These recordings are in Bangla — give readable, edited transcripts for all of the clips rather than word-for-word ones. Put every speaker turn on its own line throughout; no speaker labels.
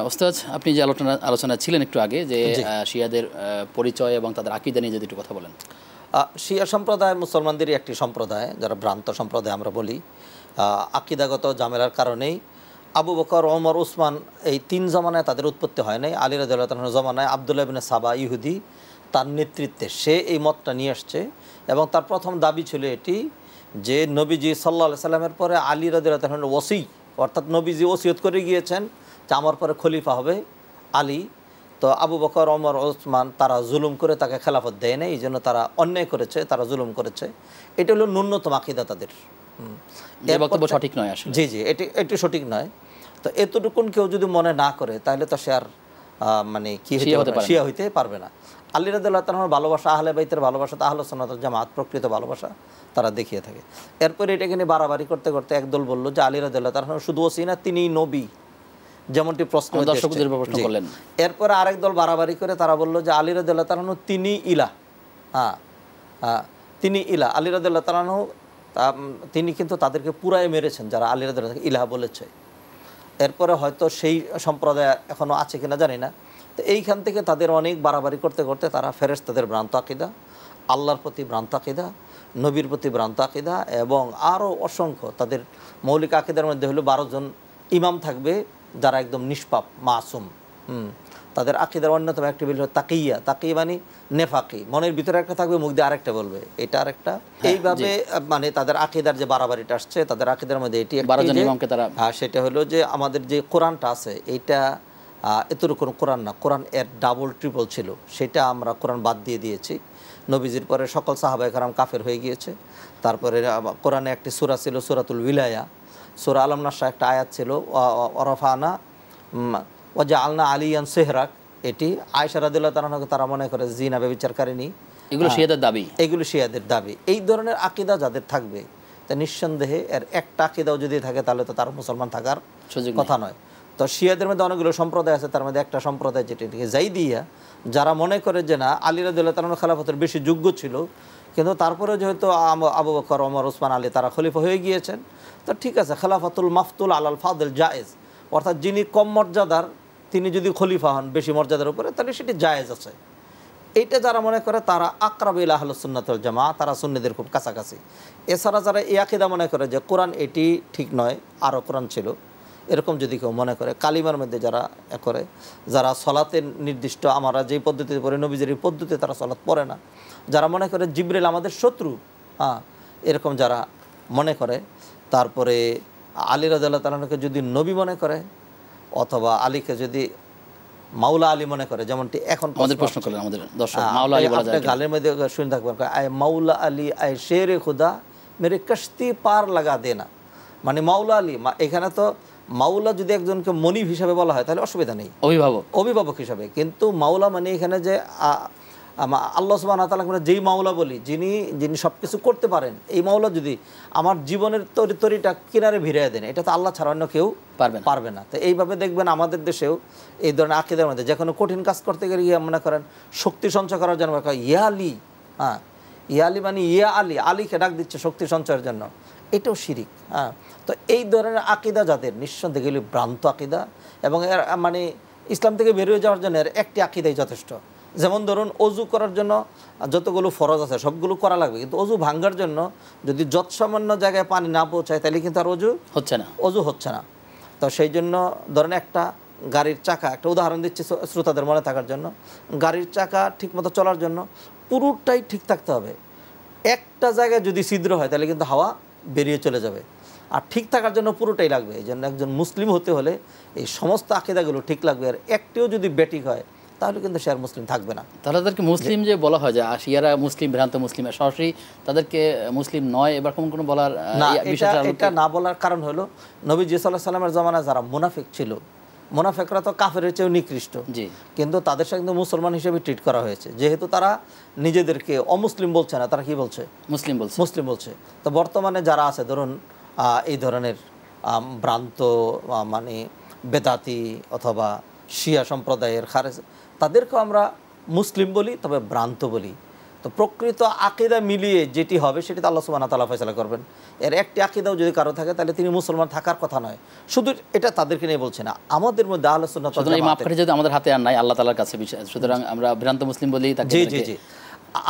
ওস্তাদ, আপনি যে আলোচনা ছিলেন একটু আগে যে শিয়াদের পরিচয় এবং তাদের আকীদা নিয়ে যদি একটু কথা বলেন।
শিয়া সম্প্রদায় মুসলমানদেরই একটি সম্প্রদায়, যারা ভ্রান্ত সম্প্রদায় আমরা বলি। আকীদাগত ঝামেলার কারণেই আবু বকর, ওমর, উসমান এই তিন জমানায় তাদের উৎপত্তি হয় নাই। আলী রাদিয়াল্লাহু তাআলার জমানায় আব্দুল্লাহ ইবনে সাবা ইহুদি তার নেতৃত্বে সে এই মতটা নিয়ে আসছে এবং তার প্রথম দাবি ছিল এটি যে নবীজি সাল্লাল্লাহু আলাইহি সাল্লামের পরে আলী রাদিয়াল্লাহু তাআলার ওসি, অর্থাৎ নবীজি ওসিয়ত করে গিয়েছেন যে আমার পরে খলিফা হবে আলী। তো আবু বকর, ওমর, ওসমান তারা জুলুম করে তাকে খেলাফত দেয় না, এই জন্য তারা অন্যায় করেছে, তারা জুলুম করেছে। এটা হলো ন্যূনতম আকীদা তাদের।
বক্তব্য সঠিক নয় আসলে।
জি জি, এটি সঠিক নয়। তো এতটুকুন কেউ যদি মনে না করে তাহলে তো সে আর মানে কি শিয়া হইতে পারবে না। আলী রাদিয়াল্লাহু তাআলার ভালোবাসা, আহলে বাইতের ভালোবাসা, আহলে সুন্নাত ওয়াল জামাত প্রকৃত ভালোবাসা তারা দেখিয়ে থাকে। এরপরে এটাকে নিয়ে বাড়াবাড়ি করতে করতে একদল বলল যে আলী রাদিয়াল্লাহু তাআলা শুধু ওসি না, তিনি নবী, যেমনটি প্রশ্ন করলেন। এরপরে আরেক দল বাড়াবাড়ি করে তারা বলল যে আলী রাদিয়াল্লাহু তাআলা তিনি ইলাহ। তিনি ইলাহ। আলী রাদিয়াল্লাহু তাআলা তিনি কিন্তু তাদেরকে পুরাই মেরেছেন যারা আলী রাদিয়াল্লাহু তাআলা ইলাহ বলেছে। এরপরে হয়তো সেই সম্প্রদায় এখনও আছে কিনা জানি না। তো এইখান থেকে তাদের অনেক বাড়াবাড়ি করতে করতে তারা ফেরেশতাদের ভ্রান্ত আকীদা, আল্লাহর প্রতি ভ্রান্ত আকীদা, নবীর প্রতি ভ্রান্ত আকীদা এবং আরও অসংখ্য তাদের মৌলিক আকীদার মধ্যে হলো 12 জন ইমাম থাকবে যারা একদম নিষ্পাপ, মাসুম। তাদের আকীদার অন্যতম একটি বিষয় হলো তাকিয়া। তাকিয়া মানে নেফাকি, মনের ভিতরে একটা থাকবে, মুখ দিয়ে আরেকটা বলবে, এটা আরেকটা। এইভাবে মানে তাদের আকীদার যে বাড়াবাড়িটা আসছে, তাদের আকীদার মধ্যে এটি সেটা হলো যে আমাদের যে কোরআনটা আছে এইটা এতটুকু কোরআন না, কোরআন এর ডাবল ট্রিপল ছিল। সেটা আমরা কোরআন বাদ দিয়ে দিয়েছি। নবীজির পরে সকল সাহাবায়ে কেরাম কাফের হয়ে গিয়েছে। তারপরে কোরআনে একটি সূরা ছিল সূরাতুল উলায়া, সূরা আল নাসর একটা আয়াত ছিল ওয়ারাফানা ওয়াজআলনা আলিয়ান সিহরাক। এটি আয়েশা রাদিয়াল্লাহু তাআলাকে তারা মনে করে জিনা ব্যভিচারকারিনী।
এগুলো শিয়াদের দাবি,
এগুলো শিয়াদের দাবি। এই ধরনের আকীদা যাদের থাকবে তা নিঃসন্দেহে এর একটা আকীদাও যদি থাকে তাহলে তো তার মুসলমান থাকার কথা নয়। তো শিয়াদের মধ্যে অনেকগুলো সম্প্রদায় আছে, তার মধ্যে একটা সম্প্রদায় যেটিকে জাইদিয়া, যারা মনে করে যে না আলী রাদিয়াল্লাহু তাআলা খেলাফতের বেশি যোগ্য ছিল, কিন্তু তারপরে যেহেতু আবু বকর, ওমর, ওসমান, আলী তারা খলিফা হয়ে গিয়েছেন, তো ঠিক আছে, খেলাফতুল মাফতুল আলাল ফাদিল জায়েজ, অর্থাৎ যিনি কম মর্যাদার তিনি যদি খলিফা হন বেশি মর্যাদার উপরে, তাহলে সেটি জায়েজ আছে। এইটা যারা মনে করে তারা আকরাব ইলা আহলুস সুন্নাত ওয়াল জামাত, তারা সুন্নিদের খুব কাছাকাছি। এছাড়া যারা এই আকীদা মনে করে যে কোরআন এটি ঠিক নয়, আরও কোরআন ছিল, এরকম যদি কেউ মনে করে, কালিমার মধ্যে যারা করে, যারা সলাতের নির্দিষ্ট আমরা যেই পদ্ধতিতে পড়ি নবীজির এই পদ্ধতিতে তারা সলাত পড়ে না, যারা মনে করে জিবরিল আমাদের শত্রু, এরকম যারা মনে করে, তারপরে আলী রাদিয়াল্লাহু তাআলাকে যদি নবী মনে করে অথবা আলীকে যদি মাওলা আলী মনে করে, যেমনটি এখন
প্রশ্ন করলেন আমাদের দর্শক, মাওলা আলী বলা যায়,
গালের মধ্যে শুনে থাকবেন আয় মাওলা আলী আয় শেরে খুদা মেরে কশতি পার লাগা দেনা, মানে মাওলা আলী। এখানে তো মাওলা যদি একজনকে মনিব হিসাবে বলা হয় তাহলে অসুবিধা নেই, অভিভাবক হিসাবে। কিন্তু মাওলা মানে এখানে যে আল্লাহ সুবহানাহু ওয়া তাআলা যেই মাওলা বলি, যিনি সব কিছু করতে পারেন, এই মাওলা যদি আমার জীবনের তরিটা কিনারে ভিড়িয়ে দেন, এটা তো আল্লাহ ছাড়া অন্য কেউ পারবে না। তো এইভাবে দেখবেন আমাদের দেশেও এই ধরনের আকীদার মধ্যে যে কোনো কঠিন কাজ করতে গেলে মনে করেন শক্তি সঞ্চয় করার জন্য ইয়া আলী, ইয়া আলী মানে ইয়া আলী, আলীকে ডাক দিচ্ছে শক্তি সঞ্চয়ের জন্য, এটাও শিরিক। তো এই ধরনের আকীদা যাদের, নিঃসন্দেহে এগুলি ভ্রান্ত আকীদা এবং এর মানে ইসলাম থেকে বেরিয়ে যাওয়ার জন্য এর একটি আকীদাই যথেষ্ট। যেমন ধরুন অজু করার জন্য যতগুলো ফরজ আছে সবগুলো করা লাগবে, কিন্তু অজু ভাঙ্গার জন্য যদি যৎসামান্য জায়গায় পানি না পৌঁছায় তাহলে কিন্তু আর অজু হচ্ছে না। তো সেই জন্য ধরেন একটা গাড়ির চাকা, একটা উদাহরণ দিচ্ছি শ্রোতাদের মনে থাকার জন্য, গাড়ির চাকা ঠিকমতো চলার জন্য পুরোটাই ঠিক থাকতে হবে। একটা জায়গায় যদি ছিদ্র হয় তাহলে কিন্তু হাওয়া বেরিয়ে চলে যাবে, আর ঠিক থাকার জন্য পুরোটাই লাগবে। এই জন্য একজন মুসলিম হতে হলে এই সমস্ত আকীদাগুলো ঠিক লাগবে, আর একটিও যদি ব্যাটিক হয় তাহলে কিন্তু সে আর মুসলিম থাকবে না।
তাহলে তাদেরকে মুসলিম যে বলা হয় যে শিয়ারা মুসলিম, ভ্রান্ত মুসলিম, সরাসরি তাদেরকে মুসলিম নয় এরকম কোনো বলার
না। এটা না বলার কারণ হলো নবীজি সাল্লাল্লাহু আলাইহি ওয়াসাল্লামের জমানায় যারা মুনাফিক ছিল, মুনাফিকরা তো কাফেরের চেয়েও নিকৃষ্ট, কিন্তু তাদের সঙ্গে মুসলমান হিসেবে ট্রিট করা হয়েছে, যেহেতু তারা নিজেদেরকে অমুসলিম বলছে না, তারা কি বলছে? মুসলিম বলছে। তো বর্তমানে যারা আছে ধরুন এই ধরনের ভ্রান্ত মানে বেদাতি অথবা শিয়া সম্প্রদায়ের খারেজ, তাদেরকেও আমরা মুসলিম বলি, তবে ভ্রান্ত বলি। তো প্রকৃত আকীদা মিলিয়ে যেটি হবে সেটি তো আল্লাহ সুবহানাহু ওয়া তাআলা ফয়সালা করবেন। এর একটি আকীদাও যদি কারো থাকে তাহলে তিনি মুসলমান থাকার কথা নয়। শুধু এটা তাদেরকে নিয়ে বলছে না, আমাদের মধ্যে আহলে সুন্নাত ওয়াল
সুতরাং এই
জামাত,
মাপকাঠি যদি আমাদের হাতে আর নাই আল্লাহ তাআলার কাছে সুতরাং আমরা ভ্রান্ত মুসলিম বলেই তাকে
জি জি জি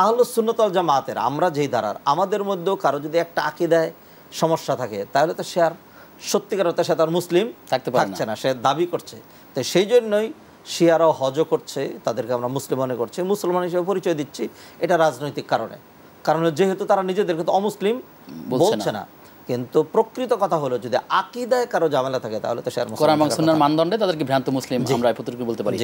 আহলে সুন্নাত ওয়াল জামাতের আমরা যেই ধারার, আমাদের মধ্যেও কারো যদি একটা আকীদায় সমস্যা থাকে তাহলে তো সে আর সত্যিকার অর্থে সে তার মুসলিম থাকছে না, সে দাবি করছে। তো সেই জন্যই শিয়ারাও হজও করছে, তাদেরকে আমরা মুসলিম মনে করছি, মুসলমান হিসেবে পরিচয় দিচ্ছি, এটা রাজনৈতিক কারণে যেহেতু তারা নিজেদেরকে তো অমুসলিম বলছে না। কিন্তু প্রকৃত কথা হলো যদি আকীদায় কারো ঝামেলা থাকে তাহলে তো সে আর মুসলিম।
কোরআন এবং সুন্নাহর মানদণ্ডে তাদেরকে ভ্রান্ত মুসলিম আমরা প্রত্যেককে বলতে পারি।